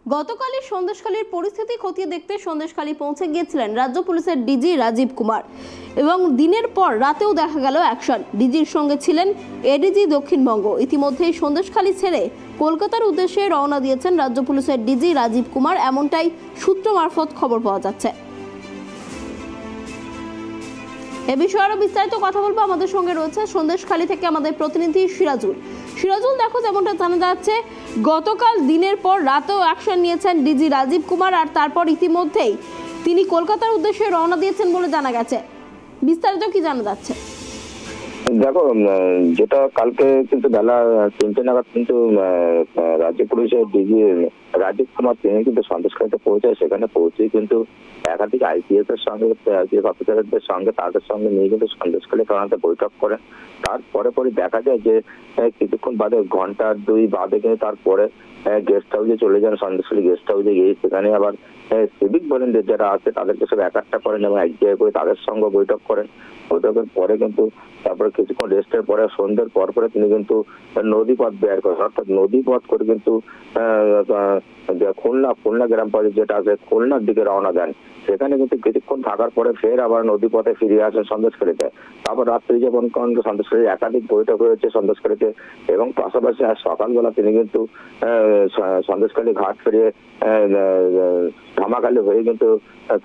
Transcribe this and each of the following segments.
গতকালই সন্দেশখালীর পরিস্থিতি খতিয়ে দেখতে সন্দেশখালী পৌঁছে গিয়েছিলেন রাজ্য পুলিশের ডিজি রাজীব কুমার এবং দিনের পর রাতেও দেখা গেল অ্যাকশন। ডিজির সঙ্গে ছিলেন এডিজি দক্ষিণবঙ্গ। ইতিমধ্যেই সন্দেশখালী ছেড়ে কলকাতার উদ্দেশ্যে রওনা দিয়েছেন রাজ্য পুলিশের ডিজি রাজীব কুমার, এমনটাই সূত্র মারফত খবর পাওয়া যাচ্ছে। এ বিষয়ে আরো বিস্তারিত কথা বলবো। আমাদের সঙ্গে রয়েছে সন্দেশখালী থেকে আমাদের প্রতিনিধি সিরাজুল। দেখো, যেমনটা জানা যাচ্ছে গতকাল দিনের পর রাতেও অ্যাকশন নিয়েছেন ডিজি রাজীব কুমার, আর তারপর ইতিমধ্যেই তিনি কলকাতার উদ্দেশ্যে রওনা দিয়েছেন বলে জানা গেছে। বিস্তারিত কি জানা যাচ্ছে? দেখো, যেটা কালকে কিন্তু বেলা 3টে নাগাদ কিন্তু রাজ্য পুলিশের ডিজি রাজীব কুমার তিনি কিন্তু সন্দেশখালীতে পৌঁছায়। সেখানে পৌঁছে কিন্তু একাধিক আইপিএস এর সঙ্গে আইপিএস অফিসারদের সঙ্গে তাদের সঙ্গে নিয়ে কিন্তু সন্দেশখালী থানাতে বৈঠক করেন। তারপরে দেখা যায় যে কিছুক্ষণ বাদে ঘন্টা 2 বাদে কিন্তু তারপরে গেস্ট হাউসে চলে যান। সন্দেশখালী গেস্ট হাউসে গিয়ে সেখানে আবার সিভিক ভলেন্টিয়ার যারা আছে তাদেরকে সব একাট্টা করেন এবং এক জায়গায় করে তাদের সঙ্গে বৈঠক করেন। বৈঠকের পরে কিন্তু তারপরে কিছুক্ষণ রেস্টের পরে সন্ধ্যের পরে তিনি কিন্তু নদীপথ বের করেন, অর্থাৎ নদীপথ করে কিন্তু খুলনা গ্রাম পঞ্চায়েত যেটা আছে খুলনার দিকে রওনা দেন। সেখানে কিন্তু কিছুক্ষণ থাকার পরে ফের আবার নদীপথে ফিরে আসেন সন্দেশখালীতে। তারপর রাত্রি যেমন সন্দেশখালীর একাধিক বৈঠক হয়েছে সন্দেশখালীতে এবং পাশাপাশি আজ সকালবেলা তিনি কিন্তু সন্দেশখালী ঘাট ফিরিয়ে ধামাখালী হয়ে কিন্তু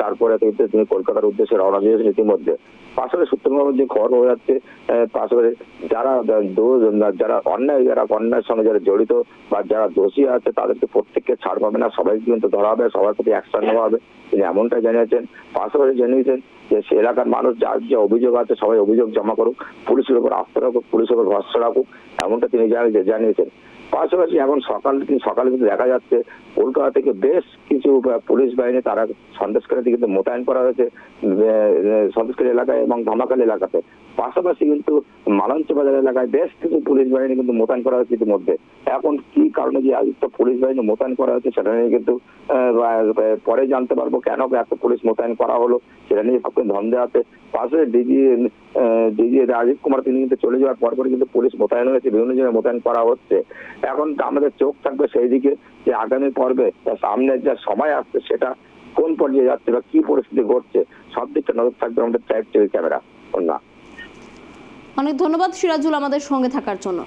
তারপরে কিন্তু তিনি কলকাতার উদ্দেশ্যে রওনা দিয়েছেন। ইতিমধ্যে পাশাপাশি সূত্রভাবে যে খবর হয়ে যাচ্ছে, পাশাপাশি যারা অন্যায়ের সঙ্গে যারা জড়িত বা যারা দোষী আছে তাদেরকে প্রত্যেককে ছাড় পাবে না, সবাইকে কিন্তু ধরা হবে, সবার প্রতি অ্যাকশন নেওয়া হবে। তিনি এমনটা জানিয়েছেন। পাশাপাশি জানিয়েছেন যে সে এলাকার মানুষ যার যে অভিযোগ আছে সবাই অভিযোগ জমা করুক, পুলিশের উপর আস্থা রাখুক, পুলিশের উপর ভরসা রাখুক, এমনটা তিনি জানিয়েছেন। পাশাপাশি এখন সকালে কিন্তু দেখা যাচ্ছে কলকাতা থেকে বেশ কিছু পুলিশ বাহিনী তারা সন্দেশখালীতে কিন্তু মোতায়েন করা হয়েছে সন্দেশখালী এলাকায় এবং ধামাখালী এলাকাতে। পাশাপাশি কিন্তু মালঞ্চ বাজার এলাকায় বেশ কিছু পুলিশ বাহিনী কিন্তু মোতায়েন করা হয়েছে ইতিমধ্যে। এখন কি কারণে যে আদিত্য পুলিশ বাহিনী মোতায়েন করা হয়েছে সেটা নিয়ে কিন্তু পরে জানতে পারবো কেন এত পুলিশ মোতায়েন করা হলো, সেটা নিয়ে সবকে ধন্দে আছে। পাশাপাশি ডিজি রাজীব কুমার তিনি কিন্তু চলে যাওয়ার পরে কিন্তু পুলিশ মোতায়েন হয়েছে, বিভিন্ন জায়গায় মোতায়েন করা হচ্ছে। এখন আমাদের চোখ থাকবে সেই দিকে যে আগামী পর্বে সামনের যা সময় আসছে সেটা কোন পর্যায়ে যাচ্ছে বা কি পরিস্থিতি ঘটছে, সব দিকটা নজর থাকবে আমাদের ট্রাইব টিভি ক্যামেরা। অনেক ধন্যবাদ সিরাজুল আমাদের সঙ্গে থাকার জন্য।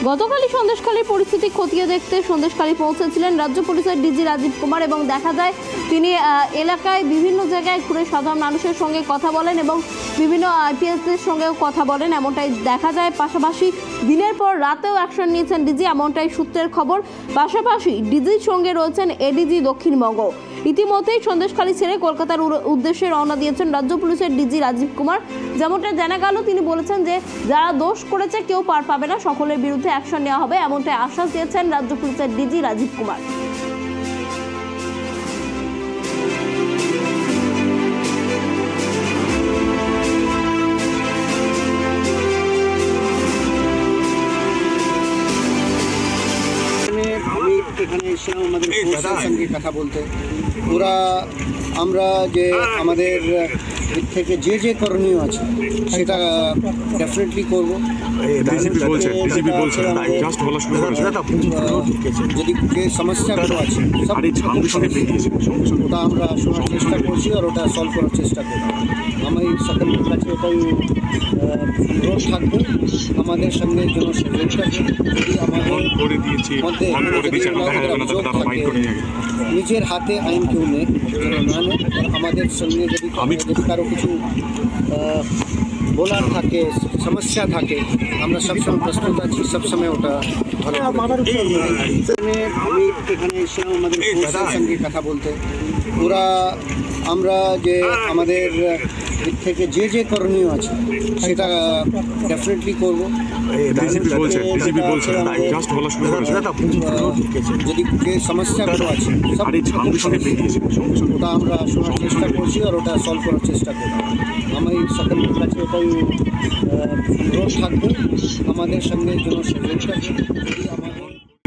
গতকালই সন্দেশখালীর পরিস্থিতি খতিয়ে দেখতে সন্দেশখালী পৌঁছেছিলেন রাজ্য পুলিশের ডিজি রাজীব কুমার এবং দেখা যায় তিনি এলাকায় বিভিন্ন জায়গায় ঘুরে সাধারণ মানুষের সঙ্গে কথা বলেন এবং বিভিন্ন আইপিএসদের সঙ্গেও কথা বলেন, এমনটাই দেখা যায়। পাশাপাশি দিনের পর রাতেও অ্যাকশন নিয়েছেন ডিজি, এমনটাই সূত্রের খবর। পাশাপাশি ডিজির সঙ্গে রয়েছেন এডিজি দক্ষিণবঙ্গ। ইতিমধ্যেই সন্দেশখালী ছেড়ে কলকাতার উদ্দেশ্যে রওনা দিয়েছেন রাজ্য পুলিশের ডিজি রাজীব কুমার। যেমনটা জানা গেল তিনি বলেছেন যে যারা দোষ করেছে কেউ পার পাবে না, সকলের বিরুদ্ধে অ্যাকশন নেওয়া হবে, এমনটাই আশ্বাস দিয়েছেন রাজ্য পুলিশের ডিজি রাজীব কুমার। এখানে এসেছিলাম আমাদের ফোর্সের সঙ্গে কথা বলতে। ওরা আমরা যে আমাদের দিক থেকে যে করণীয় আছে সেটা ডেফিনেটলি করবো। যদি যে সমস্যাগুলো আছে ওটা আমরা শোনার চেষ্টা করছি আর ওটা সলভ করার চেষ্টা করব। আমি সকলের কাছে এটাই অনুরোধ থাকবে আমাদের সঙ্গে যেন সহযোগ থাকে। যদি আমাদের মধ্যে নিজের হাতে আইন কেউ নেই না নেই, আমাদের সঙ্গে যদি কারো কিছু বলার থাকে, সমস্যা থাকে, আমরা সবসময় প্রস্তুত আছি, সবসময় ওটা ভালো। আমি এখানে এসেছিলাম আমাদের ফোর্সের সঙ্গে কথা বলতে। ওরা আমরা যে আমাদের দিক থেকে যে করণীয় আছে সেটা ডেফিনেটলি করবো। যদি যে সমস্যাগুলো আছে ওটা আমরা শোনার চেষ্টা করছি আর ওটা সলভ করার চেষ্টা করব। আমি সকলের কাছে এটাই অনুরোধ থাকবে আমাদের সঙ্গে যেন সহযোগ থাকে।